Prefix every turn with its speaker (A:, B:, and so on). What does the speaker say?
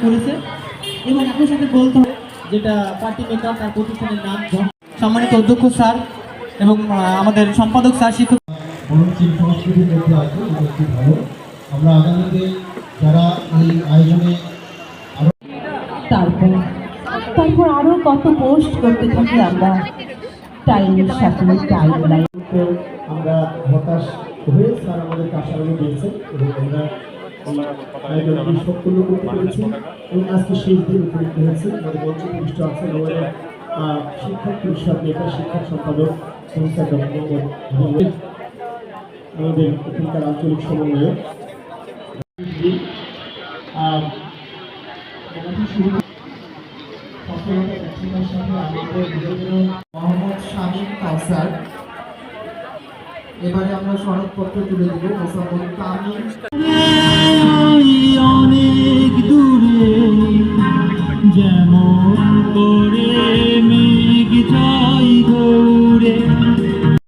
A: করেছে এবং আপনার সাথে বলতে হবে যেটা পার্টি মেকার তার প্রতিষ্ঠানের নাম সম্মানিত অধ্যক্ষ স্যার এবং আমাদের সম্পাদক স্যার শিক্ষক
B: সংস্কৃতির মধ্যে আছে এটা খুব ভালো। আমরা আগামীতে যারা এই আয়োজনে
C: তারপর আরো কত পোস্ট করতে থাকি আমরা টাইমের সাথে টাইম লাইন।
B: আমরা হতাশ হয়ে স্যার আমাদের কাশারও দিয়েছেন এবং আমরা আয়োজনটি সম্পূর্ণ করতে পেরেছি এবং আজকে শেষ দিন উপনীত হয়েছে। আমাদের মঞ্চ প্রতিষ্ঠা আছে আমাদের শিক্ষক পরিষদ নেতা শিক্ষক সম্পাদক সংস্থা আমাদের এখানকার আঞ্চলিক সমন্বয়ক
D: মোহাম্মদ শামীম কাউসার। এবারে আমরা সনদপত্র তুলে দেব মোসাম্মদ তামিম।
A: অনেক দূরে যেমন করে